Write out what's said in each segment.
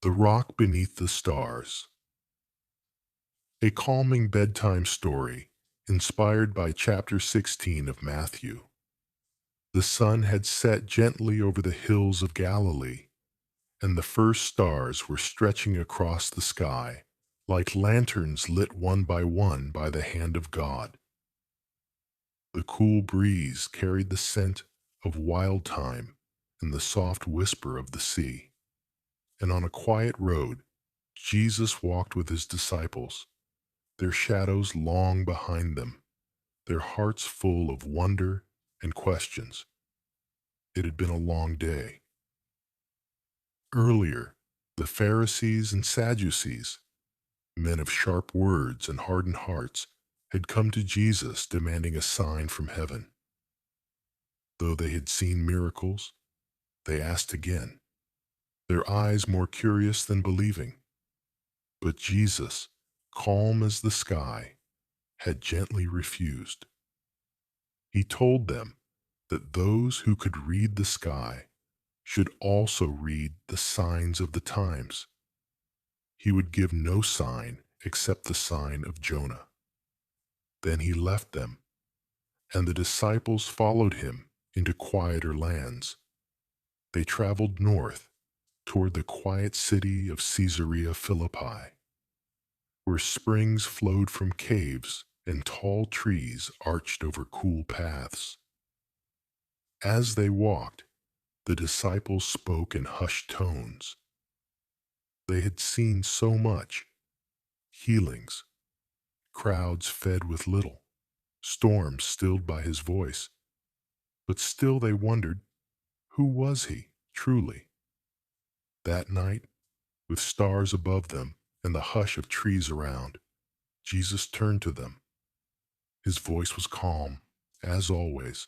The Rock Beneath the Stars, a calming bedtime story inspired by chapter 16 of Matthew. The sun had set gently over the hills of Galilee, and the first stars were stretching across the sky like lanterns lit one by the hand of God. The cool breeze carried the scent of wild thyme and the soft whisper of the sea. And on a quiet road, Jesus walked with his disciples, their shadows long behind them, their hearts full of wonder and questions. It had been a long day. Earlier, the Pharisees and Sadducees, men of sharp words and hardened hearts, had come to Jesus demanding a sign from heaven. Though they had seen miracles, they asked again, their eyes more curious than believing. But Jesus, calm as the sky, had gently refused. He told them that those who could read the sky should also read the signs of the times. He would give no sign except the sign of Jonah. Then he left them, and the disciples followed him into quieter lands. They traveled north toward the quiet city of Caesarea Philippi, where springs flowed from caves and tall trees arched over cool paths. As they walked, the disciples spoke in hushed tones. They had seen so much: healings, crowds fed with little, storms stilled by his voice. But still they wondered, who was he, truly? That night, with stars above them and the hush of trees around, Jesus turned to them. His voice was calm, as always,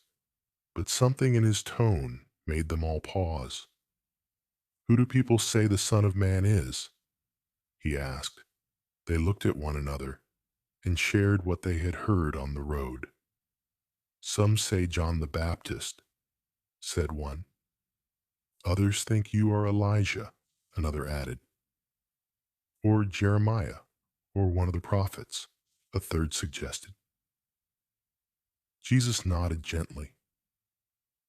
but something in his tone made them all pause. "Who do people say the Son of Man is?" he asked. They looked at one another and shared what they had heard on the road. "Some say John the Baptist," said one. "Others think you are Elijah," another added. "Or Jeremiah, or one of the prophets," a third suggested. Jesus nodded gently.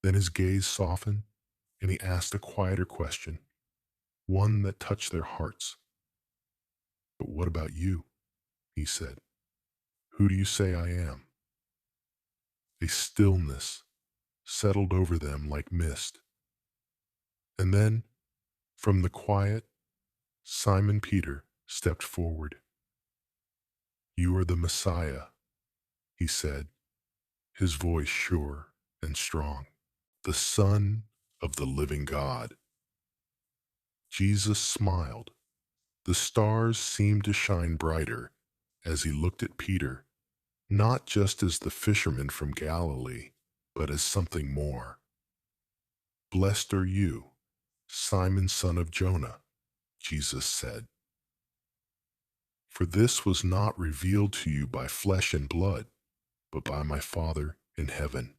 Then his gaze softened, and he asked a quieter question, one that touched their hearts. "But what about you?" he said. "Who do you say I am?" A stillness settled over them like mist. And then, from the quiet, Simon Peter stepped forward. "You are the Messiah," he said, his voice sure and strong. "The Son of the living God." Jesus smiled. The stars seemed to shine brighter as he looked at Peter, not just as the fisherman from Galilee, but as something more. "Blessed are you, Simon, son of Jonah," Jesus said. "For this was not revealed to you by flesh and blood, but by my Father in heaven."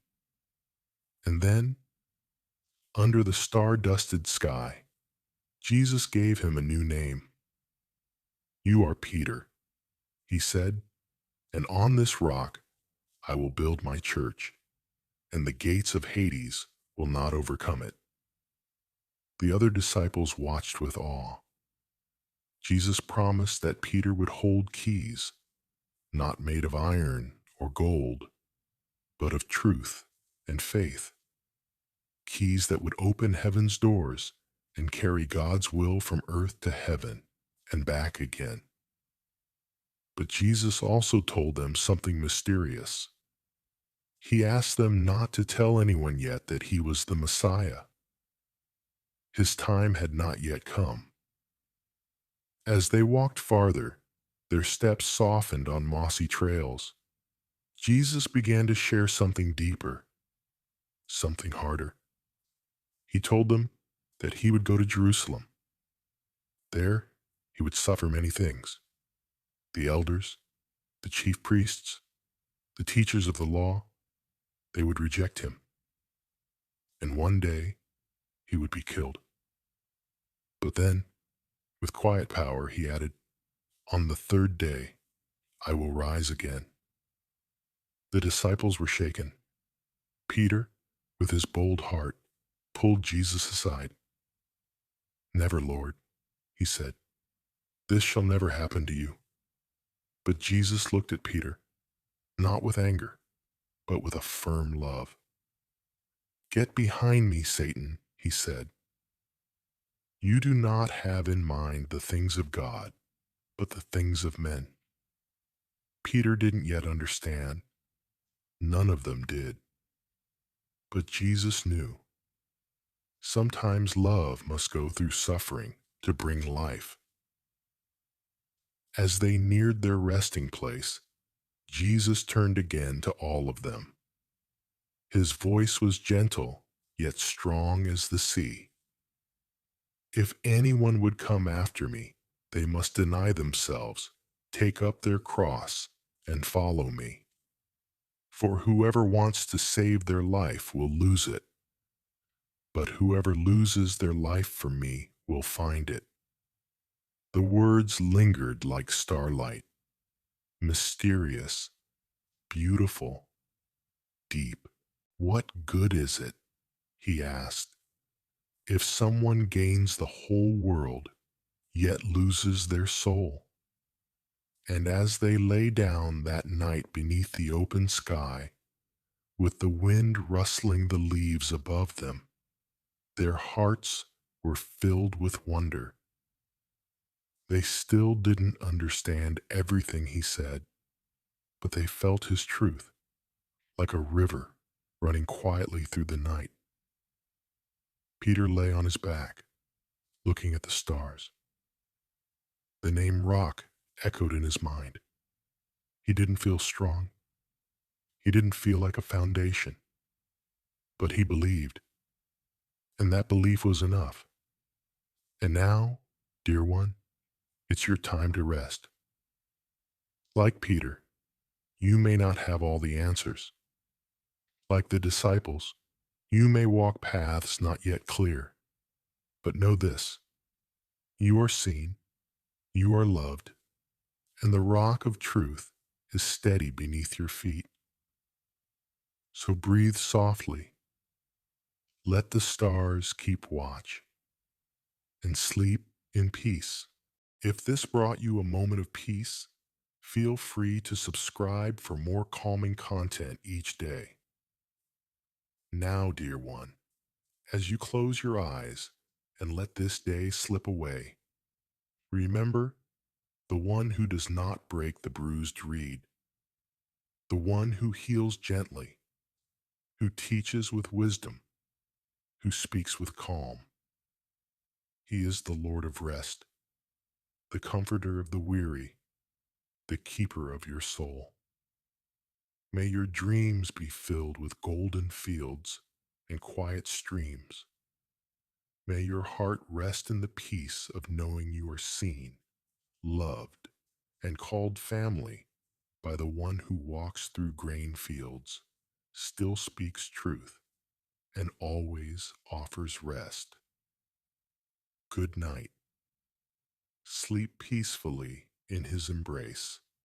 And then, under the star-dusted sky, Jesus gave him a new name. "You are Peter," he said, "and on this rock I will build my church, and the gates of Hades will not overcome it." The other disciples watched with awe. Jesus promised that Peter would hold keys, not made of iron or gold, but of truth and faith. Keys that would open heaven's doors and carry God's will from earth to heaven and back again. But Jesus also told them something mysterious. He asked them not to tell anyone yet that he was the Messiah. His time had not yet come. As they walked farther, their steps softened on mossy trails. Jesus began to share something deeper, something harder. He told them that he would go to Jerusalem. There, he would suffer many things. The elders, the chief priests, the teachers of the law, they would reject him. And one day, he would be killed. But then, With quiet power, he added, "On the third day, I will rise again." The disciples were shaken. Peter, with his bold heart, pulled Jesus aside. "Never, Lord," he said. "This shall never happen to you." But Jesus looked at Peter, not with anger, but with a firm love. "Get behind me, Satan," he said. "You do not have in mind the things of God, but the things of men." Peter didn't yet understand. None of them did. But Jesus knew. Sometimes love must go through suffering to bring life. As they neared their resting place, Jesus turned again to all of them. His voice was gentle, yet strong as the sea. "If anyone would come after me, they must deny themselves, take up their cross, and follow me. For whoever wants to save their life will lose it, but whoever loses their life for me will find it." The words lingered like starlight, mysterious, beautiful, deep. "What good is it," he asked, "if someone gains the whole world, yet loses their soul?" And as they lay down that night beneath the open sky, with the wind rustling the leaves above them, their hearts were filled with wonder. They still didn't understand everything he said, but they felt his truth, like a river running quietly through the night. Peter lay on his back, looking at the stars. The name Rock echoed in his mind. He didn't feel strong. He didn't feel like a foundation, but he believed, and that belief was enough. And now, dear one, it's your time to rest. Like Peter, you may not have all the answers. Like the disciples, you may walk paths not yet clear. But know this: you are seen, you are loved, and the rock of truth is steady beneath your feet. So breathe softly, let the stars keep watch, and sleep in peace. If this brought you a moment of peace, feel free to subscribe for more calming content each day. Now, dear one, as you close your eyes and let this day slip away, remember the one who does not break the bruised reed, the one who heals gently, who teaches with wisdom, who speaks with calm. He is the Lord of rest, the comforter of the weary, the keeper of your soul. May your dreams be filled with golden fields and quiet streams. May your heart rest in the peace of knowing you are seen, loved, and called family by the one who walks through grain fields, still speaks truth, and always offers rest. Good night. Sleep peacefully in his embrace.